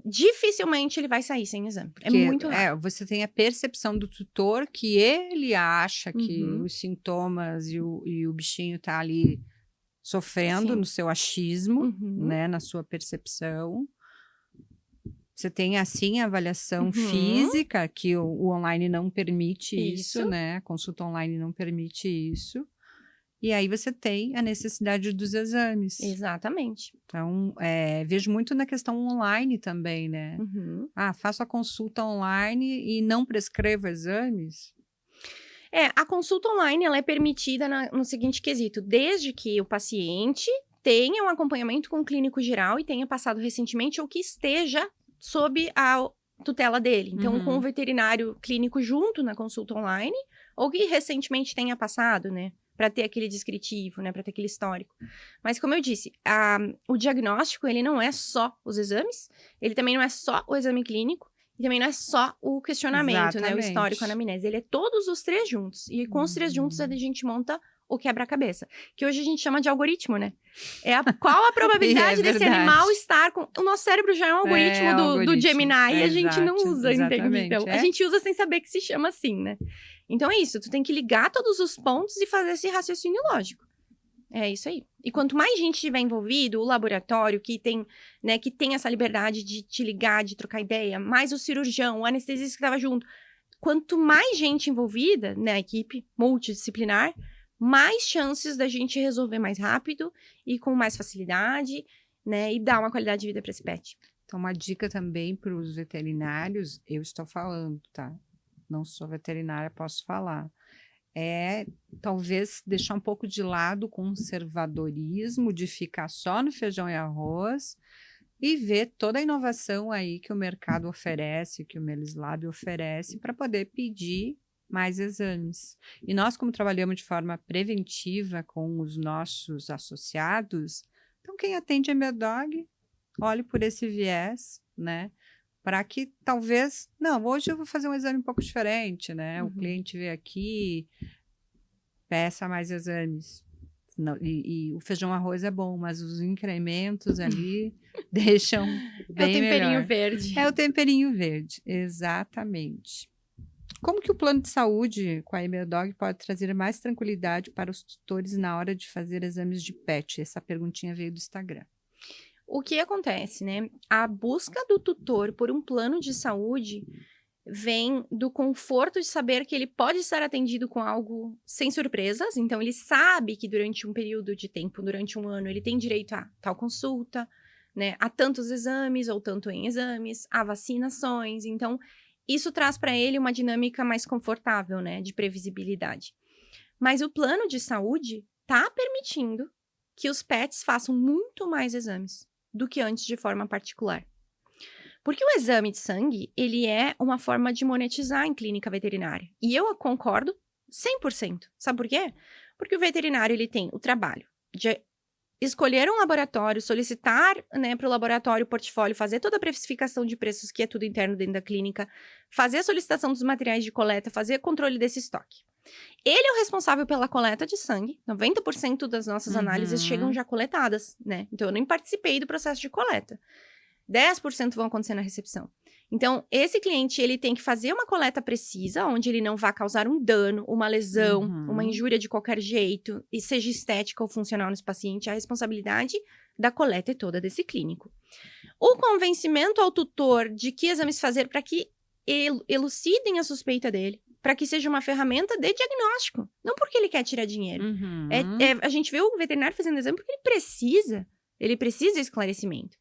dificilmente ele vai sair sem exame. Porque, é muito raro. você tem a percepção do tutor que ele acha que Uhum. os sintomas e o bichinho tá ali sofrendo Sim. no seu achismo, Uhum. né, na sua percepção. Você tem, assim, a avaliação Uhum. física, que o online não permite isso, Isso. né? A consulta online não permite isso. E aí você tem a necessidade dos exames. Exatamente. Então, vejo muito na questão online também, né? Uhum. Faço a consulta online e não prescrevo exames? A consulta online ela é permitida no seguinte quesito: desde que o paciente tenha um acompanhamento com o clínico geral e tenha passado recentemente ou que esteja sob a tutela dele. Então, com o veterinário clínico junto na consulta online ou que recentemente tenha passado, né? Para ter aquele descritivo, né? Para ter aquele histórico. Mas, como eu disse, o diagnóstico, ele não é só os exames, ele também não é só o exame clínico, e também não é só o questionamento, né? O histórico, a Exatamente. anamnese. Ele é todos os três juntos. E com os três juntos, a gente monta o quebra-cabeça. Que hoje a gente chama de algoritmo, né? Qual a probabilidade desse verdade. animal estar com... O nosso cérebro já é um algoritmo do algoritmo. Gemini e a gente não usa, entende? Exatamente. Então, a gente usa sem saber que se chama assim, né? Então, é isso. Tu tem que ligar todos os pontos e fazer esse raciocínio lógico. É isso aí. E quanto mais gente tiver envolvido, o laboratório que tem, né, que tem essa liberdade de te ligar, de trocar ideia, mais o cirurgião, o anestesista que estava junto. Quanto mais gente envolvida, né, a equipe multidisciplinar, mais chances da gente resolver mais rápido e com mais facilidade, né, e dar uma qualidade de vida para esse pet. Então, uma dica também para os veterinários, eu estou falando, tá? Não sou veterinária, posso falar. Talvez deixar um pouco de lado o conservadorismo de ficar só no feijão e arroz e ver toda a inovação aí que o mercado oferece, que o Melislab oferece, para poder pedir mais exames. E nós, como trabalhamos de forma preventiva com os nossos associados, então quem atende a Medog, olhe por esse viés, né? Para que talvez, não, hoje eu vou fazer um exame um pouco diferente, né? O cliente vê aqui, peça mais exames. Não, e o feijão arroz é bom, mas os incrementos ali deixam bem melhor. É o temperinho melhor. verde. É o temperinho verde, exatamente. Como que o plano de saúde com a Emerdog pode trazer mais tranquilidade para os tutores na hora de fazer exames de pet? Essa perguntinha veio do Instagram. O que acontece, né? A busca do tutor por um plano de saúde vem do conforto de saber que ele pode estar atendido com algo sem surpresas. Então, ele sabe que durante um período de tempo, durante um ano, ele tem direito a tal consulta, né? A tantos exames ou tanto em exames, a vacinações. Então, isso traz para ele uma dinâmica mais confortável, né? De previsibilidade. Mas o plano de saúde está permitindo que os pets façam muito mais exames do que antes de forma particular. Porque o exame de sangue, ele é uma forma de monetizar em clínica veterinária. E eu concordo 100%. Sabe por quê? Porque o veterinário, ele tem o trabalho de escolher um laboratório, solicitar, né, para o laboratório o portfólio, fazer toda a precificação de preços, que é tudo interno dentro da clínica, fazer a solicitação dos materiais de coleta, fazer controle desse estoque. Ele é o responsável pela coleta de sangue. 90% das nossas análises chegam já coletadas, né? Então, eu nem participei do processo de coleta. 10% vão acontecer na recepção. Então, esse cliente, ele tem que fazer uma coleta precisa, onde ele não vá causar um dano, uma lesão, uma injúria de qualquer jeito, e seja estética ou funcional nesse paciente. A responsabilidade da coleta é toda desse clínico. O convencimento ao tutor de que exames fazer para que elucidem a suspeita dele, para que seja uma ferramenta de diagnóstico, não porque ele quer tirar dinheiro. A gente vê o veterinário fazendo exame porque ele precisa de esclarecimento.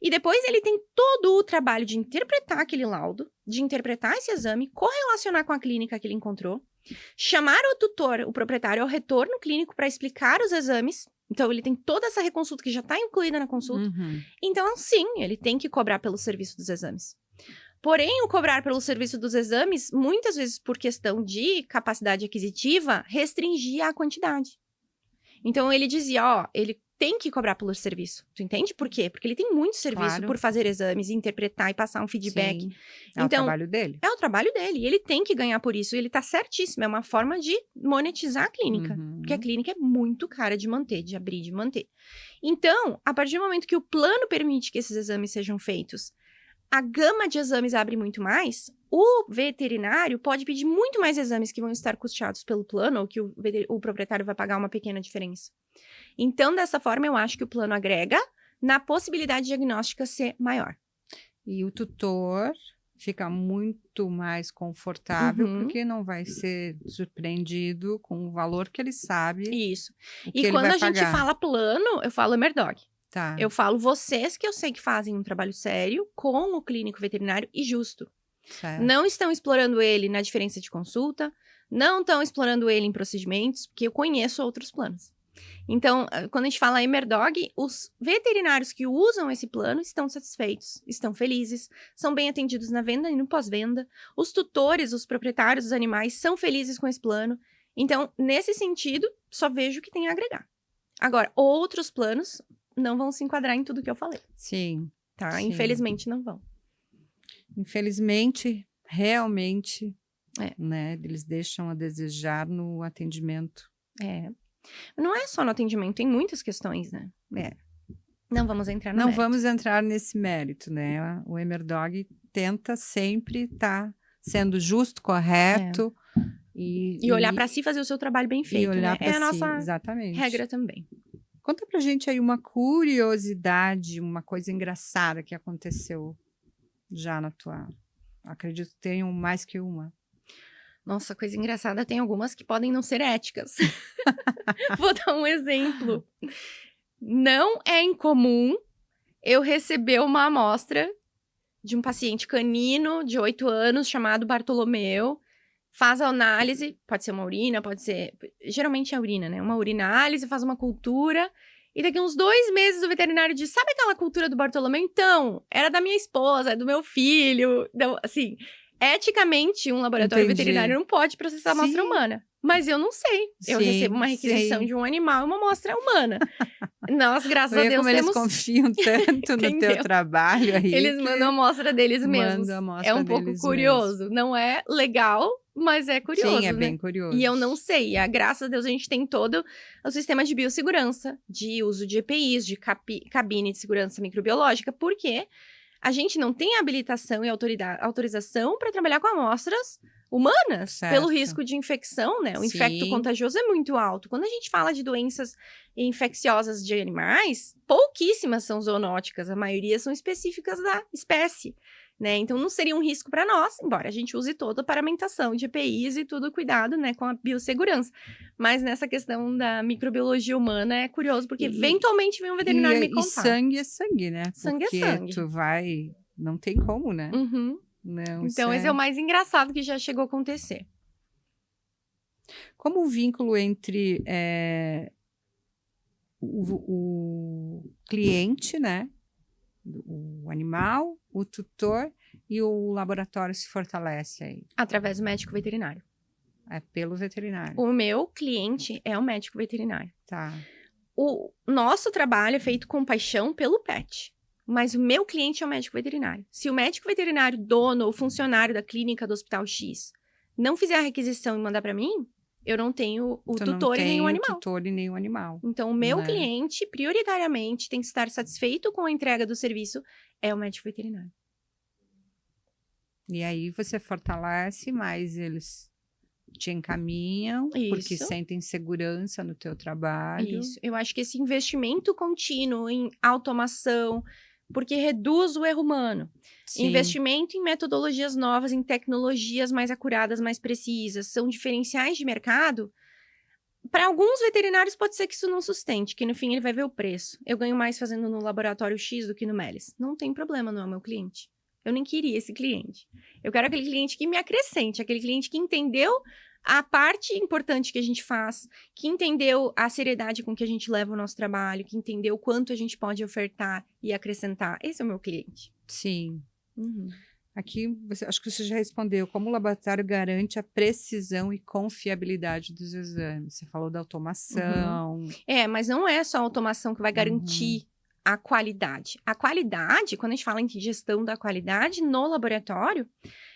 E depois ele tem todo o trabalho de interpretar aquele laudo, de interpretar esse exame, correlacionar com a clínica que ele encontrou, chamar o tutor, o proprietário, ao retorno clínico para explicar os exames. Então, ele tem toda essa reconsulta que já está incluída na consulta. Então, sim, ele tem que cobrar pelo serviço dos exames. Porém, o cobrar pelo serviço dos exames, muitas vezes por questão de capacidade aquisitiva, restringia a quantidade. Então, ele dizia, ele tem que cobrar pelo serviço. Tu entende por quê? Porque ele tem muito serviço Claro. por fazer exames, interpretar e passar um feedback. Sim. É o Então, trabalho dele. é o trabalho dele. E ele tem que ganhar por isso. E ele tá certíssimo. É uma forma de monetizar a clínica. Uhum. Porque a clínica é muito cara de manter, de abrir, de manter. Então, a partir do momento que o plano permite que esses exames sejam feitos, a gama de exames abre muito mais, o veterinário pode pedir muito mais exames que vão estar custeados pelo plano, ou que o proprietário vai pagar uma pequena diferença. Então, dessa forma, eu acho que o plano agrega na possibilidade diagnóstica ser maior. E o tutor fica muito mais confortável, Uhum. porque não vai ser surpreendido com o valor que ele sabe Isso. o que E ele quando vai a gente pagar. fala plano, eu falo Emerdog. Tá. Eu falo vocês que eu sei que fazem um trabalho sério com o clínico veterinário e justo. Certo. Não estão explorando ele na diferença de consulta, não estão explorando ele em procedimentos, porque eu conheço outros planos. Então, quando a gente fala Emerdog, os veterinários que usam esse plano estão satisfeitos, estão felizes, são bem atendidos na venda e no pós-venda. Os tutores, os proprietários dos animais são felizes com esse plano. Então, nesse sentido, só vejo que tem a agregar. Agora, outros planos não vão se enquadrar em tudo que eu falei, Sim. tá? Sim. Infelizmente, não vão. Infelizmente, realmente, É. né, eles deixam a desejar no atendimento. É. Não é só no atendimento, tem muitas questões, né? É. Não vamos entrar no Não mérito. vamos entrar nesse mérito, né? O Emerdog tenta sempre estar sendo justo, correto E olhar para si, fazer o seu trabalho bem feito, e olhar né? para É a si, nossa exatamente. regra também. Conta pra gente aí uma curiosidade, uma coisa engraçada que aconteceu já na tua... Acredito que tenham mais que uma. Nossa, coisa engraçada, tem algumas que podem não ser éticas. Vou dar um exemplo. Não é incomum eu receber uma amostra de um paciente canino de 8 anos chamado Bartolomeu, faz a análise, pode ser uma urina, pode ser... Geralmente é urina, né? Uma urinálise, faz uma cultura, e daqui uns 2 meses o veterinário diz, sabe aquela cultura do Bartolomeu? Então, era da minha esposa, é do meu filho. Então, assim, eticamente, um laboratório Entendi. veterinário não pode processar a amostra Sim. humana. Mas eu não sei. Eu Sim, recebo uma requisição sim. de um animal e uma amostra humana. Nós, graças a Olha Deus, como eles temos... confiam tanto no teu Entendeu? trabalho aí. Eles que mandam a amostra deles mesmos. mandam a amostra É um pouco deles curioso. Não é legal, mas é curioso, Sim, é né? bem curioso. E eu não sei. Graças a Deus, a gente tem todo o sistema de biossegurança, de uso de EPIs, de cabine de segurança microbiológica, porque a gente não tem habilitação e autorização para trabalhar com amostras humanas, Certo. pelo risco de infecção, né? O infecto Sim. contagioso é muito alto. Quando a gente fala de doenças infecciosas de animais, pouquíssimas são zoonóticas, a maioria são específicas da espécie, né? Então não seria um risco para nós, embora a gente use toda a paramentação de EPIs e tudo cuidado, né, com a biossegurança. Mas nessa questão da microbiologia humana é curioso, porque eventualmente vem um veterinário me contar. E sangue é sangue, né? Sangue é Porque sangue. tu vai... Não tem como, né? Uhum. Não, Então, esse é o mais engraçado que já chegou a acontecer. Como o vínculo entre o cliente, né? O animal, o tutor e o laboratório se fortalece aí? Através do médico veterinário. É pelo veterinário. O meu cliente é o médico veterinário. Tá. O nosso trabalho é feito com paixão pelo pet. Mas o meu cliente é o médico veterinário. Se o médico veterinário, dono ou funcionário da clínica do Hospital X não fizer a requisição e mandar para mim, eu não tenho o tutor e nem o animal. tutor e nem o animal. Então, o meu Né? cliente, prioritariamente, tem que estar satisfeito com a entrega do serviço, é o médico veterinário. E aí você fortalece, mas eles te encaminham, porque Isso. sentem segurança no teu trabalho. Isso. Eu acho que esse investimento contínuo em automação, porque reduz o erro humano. Sim. Investimento em metodologias novas, em tecnologias mais acuradas, mais precisas, são diferenciais de mercado. Para alguns veterinários pode ser que isso não sustente, que no fim ele vai ver o preço. Eu ganho mais fazendo no laboratório X do que no Melis. Não tem problema, não é o meu cliente. Eu nem queria esse cliente. Eu quero aquele cliente que me acrescente, aquele cliente que entendeu a parte importante que a gente faz, que entendeu a seriedade com que a gente leva o nosso trabalho, que entendeu o quanto a gente pode ofertar e acrescentar. Esse é o meu cliente. Sim. Uhum. Aqui, acho que você já respondeu. Como o laboratório garante a precisão e confiabilidade dos exames? Você falou da automação. Mas não é só a automação que vai garantir a qualidade. A qualidade, quando a gente fala em gestão da qualidade no laboratório,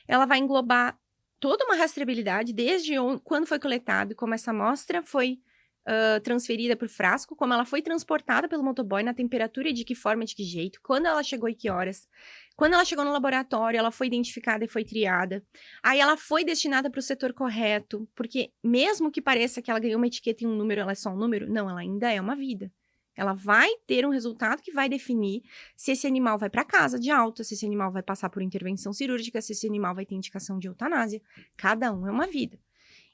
ela vai englobar toda uma rastreabilidade, desde quando foi coletado, como essa amostra foi transferida para o frasco, como ela foi transportada pelo motoboy, na temperatura e de que forma, de que jeito, quando ela chegou e que horas. Quando ela chegou no laboratório, ela foi identificada e foi triada. Aí ela foi destinada para o setor correto, porque mesmo que pareça que ela ganhou uma etiqueta e um número, ela é só um número, não, ela ainda é uma vida. Ela vai ter um resultado que vai definir se esse animal vai para casa de alta, se esse animal vai passar por intervenção cirúrgica, se esse animal vai ter indicação de eutanásia. Cada um é uma vida.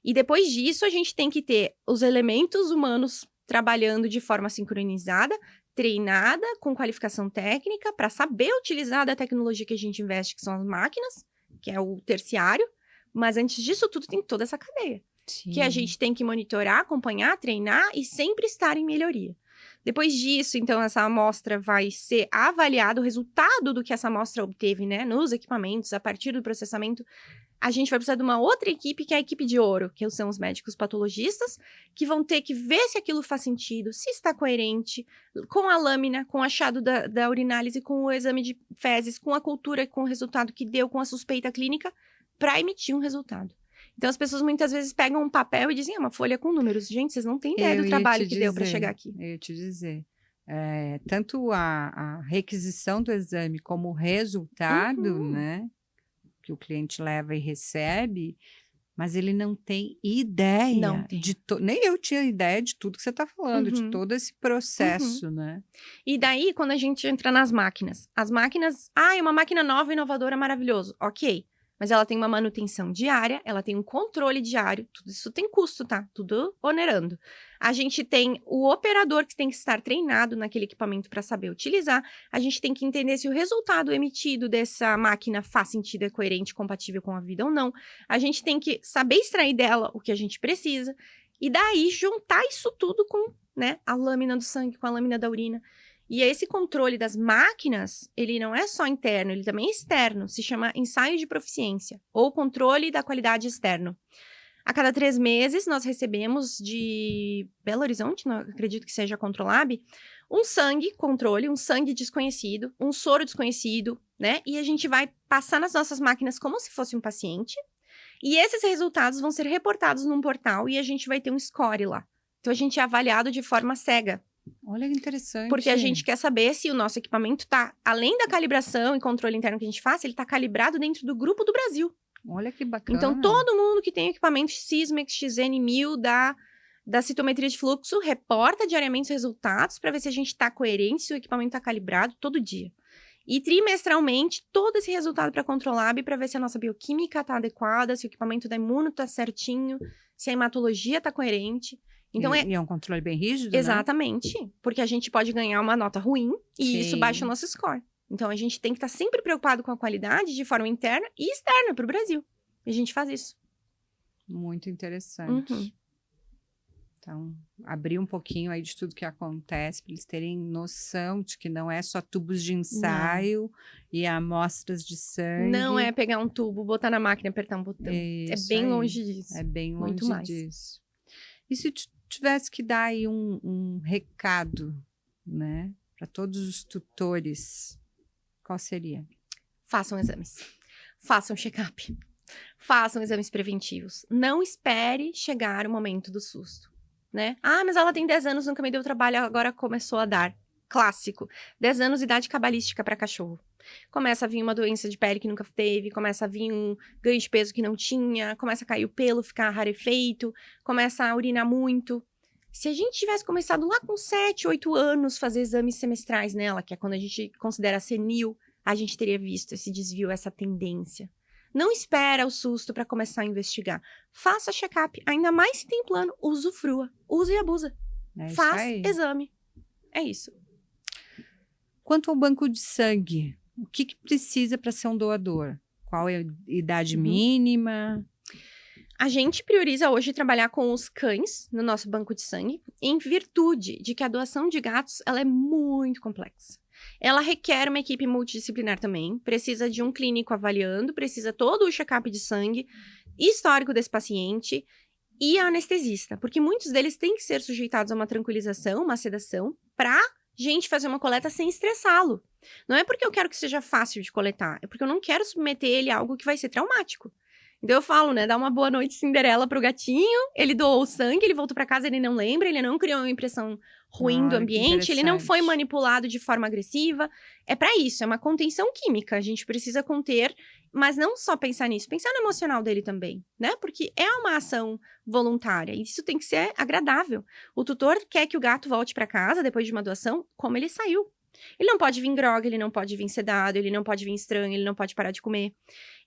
E depois disso, a gente tem que ter os elementos humanos trabalhando de forma sincronizada, treinada, com qualificação técnica, para saber utilizar da tecnologia que a gente investe, que são as máquinas, que é o terciário. Mas antes disso tudo, tem toda essa cadeia. Sim. Que a gente tem que monitorar, acompanhar, treinar e sempre estar em melhoria. Depois disso, então, essa amostra vai ser avaliada, o resultado do que essa amostra obteve, né, nos equipamentos, a partir do processamento. A gente vai precisar de uma outra equipe, que é a equipe de ouro, que são os médicos patologistas, que vão ter que ver se aquilo faz sentido, se está coerente, com a lâmina, com o achado da urinálise, com o exame de fezes, com a cultura, com o resultado que deu, com a suspeita clínica, para emitir um resultado. Então, as pessoas muitas vezes pegam um papel e dizem, uma folha com números. Gente, vocês não têm ideia do trabalho que deu para chegar aqui. Eu ia te dizer. Tanto a requisição do exame como o resultado, né? Que o cliente leva e recebe, mas ele não tem ideia. Não tem. Nem eu tinha ideia de tudo que você está falando, de todo esse processo, né? E daí, quando a gente entra nas máquinas, as máquinas, é uma máquina nova, inovadora, maravilhoso. Ok. Mas ela tem uma manutenção diária, ela tem um controle diário, tudo isso tem custo, tá? Tudo onerando. A gente tem o operador que tem que estar treinado naquele equipamento para saber utilizar. A gente tem que entender se o resultado emitido dessa máquina faz sentido, é coerente, compatível com a vida ou não. A gente tem que saber extrair dela o que a gente precisa. E daí, juntar isso tudo com, né, a lâmina do sangue, com a lâmina da urina. E esse controle das máquinas, ele não é só interno, ele também é externo. Se chama ensaio de proficiência, ou controle da qualidade externo. A cada 3 meses, nós recebemos de Belo Horizonte, não acredito que seja a Controlab, um sangue controle, um sangue desconhecido, um soro desconhecido, né? E a gente vai passar nas nossas máquinas como se fosse um paciente. E esses resultados vão ser reportados num portal e a gente vai ter um score lá. Então, a gente é avaliado de forma cega. Olha que interessante. Porque a gente quer saber se o nosso equipamento está, além da calibração e controle interno que a gente faz, ele está calibrado dentro do grupo do Brasil. Olha que bacana. Então, todo mundo que tem equipamento Sysmex XN1000 da citometria de fluxo reporta diariamente os resultados para ver se a gente está coerente, se o equipamento está calibrado todo dia. E trimestralmente, todo esse resultado para a Controlab para ver se a nossa bioquímica está adequada, se o equipamento da imuno está certinho, se a hematologia está coerente. Então, e é um controle bem rígido, exatamente, né? Porque a gente pode ganhar uma nota ruim e isso baixa o nosso score. Então, a gente tem que estar sempre preocupado com a qualidade de forma interna e externa para o Brasil. E a gente faz isso. Muito interessante. Então, abrir um pouquinho aí de tudo que acontece, para eles terem noção de que não é só tubos de ensaio e amostras de sangue. Não é pegar um tubo, botar na máquina e apertar um botão. Isso é bem aí. longe disso. É bem longe Muito mais. disso. E se tivesse que dar aí um recado, né, para todos os tutores, qual seria? Façam exames. Façam check-up. Façam exames preventivos. Não espere chegar o momento do susto, né? Mas ela tem 10 anos, nunca me deu trabalho, agora começou a dar. Clássico. 10 anos, idade cabalística para cachorro. Começa a vir uma doença de pele que nunca teve, começa a vir um ganho de peso que não tinha, começa a cair o pelo, ficar rarefeito, começa a urinar muito. Se a gente tivesse começado lá com 7, 8 anos fazer exames semestrais nela, que é quando a gente considera senil, a gente teria visto esse desvio, essa tendência. Não espera o susto para começar a investigar. Faça check-up, ainda mais se tem plano, usufrua, use e abusa. Faz exame. É isso. Quanto ao banco de sangue, o que precisa para ser um doador? Qual é a idade mínima? A gente prioriza hoje trabalhar com os cães no nosso banco de sangue, em virtude de que a doação de gatos ela é muito complexa. Ela requer uma equipe multidisciplinar também, precisa de um clínico avaliando, precisa todo o check-up de sangue, histórico desse paciente e a anestesista, porque muitos deles têm que ser sujeitados a uma tranquilização, uma sedação, pra gente fazer uma coleta sem estressá-lo. Não é porque eu quero que seja fácil de coletar, é porque eu não quero submeter ele a algo que vai ser traumático. Então eu falo, né, dá uma boa noite Cinderela pro gatinho, ele doou o sangue, ele voltou pra casa, ele não lembra, ele não criou uma impressão ruim do ambiente, ele não foi manipulado de forma agressiva. É pra isso, é uma contenção química, a gente precisa conter, mas não só pensar nisso, pensar no emocional dele também, né? Porque é uma ação voluntária, e isso tem que ser agradável. O tutor quer que o gato volte pra casa depois de uma doação como ele saiu. Ele não pode vir grogue, ele não pode vir sedado, ele não pode vir estranho, ele não pode parar de comer.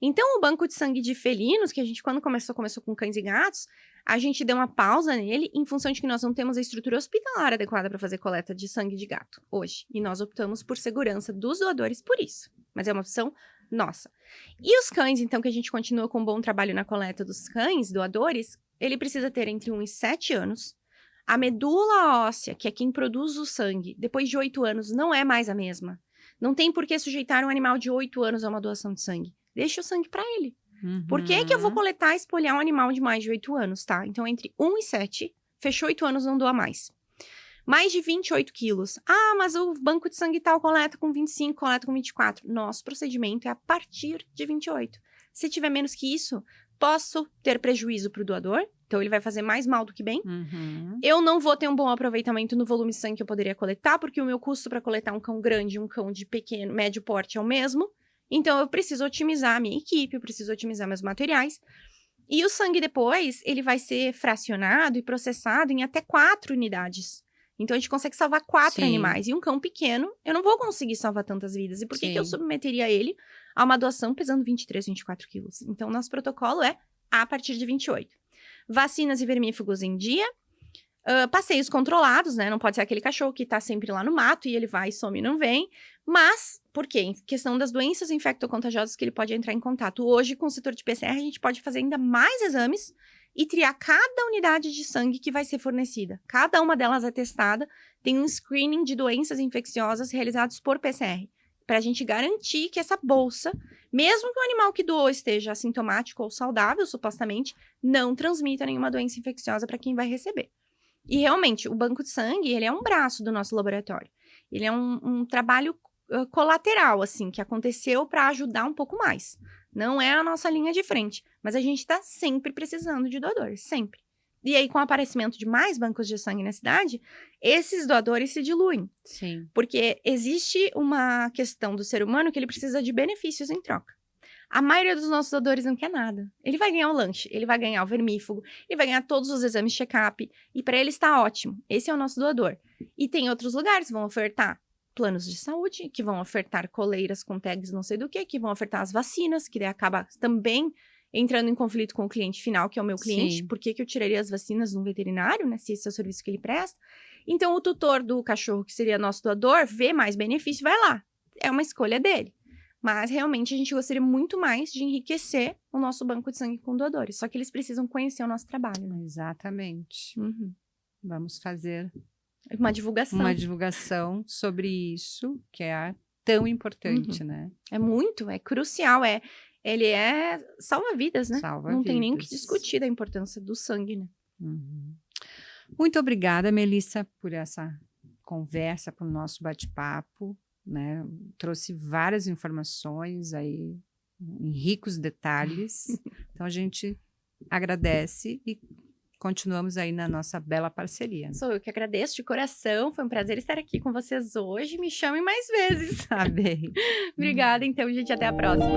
Então, o banco de sangue de felinos, que a gente, quando começou com cães e gatos, a gente deu uma pausa nele em função de que nós não temos a estrutura hospitalar adequada para fazer coleta de sangue de gato hoje. E nós optamos por segurança dos doadores por isso. Mas é uma opção nossa. E os cães, então, que a gente continua com um bom trabalho na coleta dos cães doadores, ele precisa ter entre 1 e 7 anos. A medula óssea, que é quem produz o sangue, depois de 8 anos, não é mais a mesma. Não tem por que sujeitar um animal de 8 anos a uma doação de sangue. Deixa o sangue para ele. Por que eu vou coletar e espolhar um animal de mais de 8 anos, tá? Então, entre 1 e 7, fechou 8 anos, não doa mais. Mais de 28 quilos. Ah, mas o banco de sangue tal coleta com 25, coleta com 24. Nosso procedimento é a partir de 28. Se tiver menos que isso, posso ter prejuízo para o doador. Então, ele vai fazer mais mal do que bem. Eu não vou ter um bom aproveitamento no volume de sangue que eu poderia coletar, porque o meu custo para coletar um cão grande e um cão de pequeno, médio porte é o mesmo. Então, eu preciso otimizar a minha equipe, eu preciso otimizar meus materiais. E o sangue depois, ele vai ser fracionado e processado em até 4 unidades. Então, a gente consegue salvar 4 animais. E um cão pequeno, eu não vou conseguir salvar tantas vidas. E por que eu submeteria ele a uma doação pesando 23, 24 quilos? Então, nosso protocolo é a partir de 28. Vacinas e vermífugos em dia. Passeios controlados, né? Não pode ser aquele cachorro que tá sempre lá no mato e ele vai e some e não vem. Mas, por quê? Em questão das doenças infectocontagiosas que ele pode entrar em contato. Hoje, com o setor de PCR, a gente pode fazer ainda mais exames e triar cada unidade de sangue que vai ser fornecida. Cada uma delas é testada, tem um screening de doenças infecciosas realizados por PCR, para a gente garantir que essa bolsa, mesmo que o animal que doou esteja assintomático ou saudável, supostamente, não transmita nenhuma doença infecciosa para quem vai receber. E realmente, o banco de sangue, ele é um braço do nosso laboratório. Ele é um trabalho colateral, assim, que aconteceu para ajudar um pouco mais. Não é a nossa linha de frente, mas a gente está sempre precisando de doadores, sempre. E aí, com o aparecimento de mais bancos de sangue na cidade, esses doadores se diluem. Sim. Porque existe uma questão do ser humano que ele precisa de benefícios em troca. A maioria dos nossos doadores não quer nada. Ele vai ganhar o lanche, ele vai ganhar o vermífugo, ele vai ganhar todos os exames de check-up. E para ele está ótimo. Esse é o nosso doador. E tem outros lugares que vão ofertar planos de saúde, que vão ofertar coleiras com tags não sei do que vão ofertar as vacinas, que daí acaba também entrando em conflito com o cliente final, que é o meu cliente. Sim. Por que eu tiraria as vacinas no veterinário, né? Se esse é o serviço que ele presta. Então, o tutor do cachorro, que seria nosso doador, vê mais benefício, vai lá. É uma escolha dele. Mas, realmente, a gente gostaria muito mais de enriquecer o nosso banco de sangue com doadores. Só que eles precisam conhecer o nosso trabalho, né? Exatamente. Vamos fazer uma divulgação sobre isso, que é tão importante, né? É muito, é crucial, ele é salva-vidas, né? Não tem nem o que discutir da importância do sangue, né? Muito obrigada, Melissa, por essa conversa, por nosso bate-papo, né? Trouxe várias informações aí, em ricos detalhes. Então, a gente agradece e continuamos aí na nossa bela parceria. Sou eu que agradeço de coração. Foi um prazer estar aqui com vocês hoje. Me chamem mais vezes. Tá bem. Obrigada, então, gente. Até a próxima.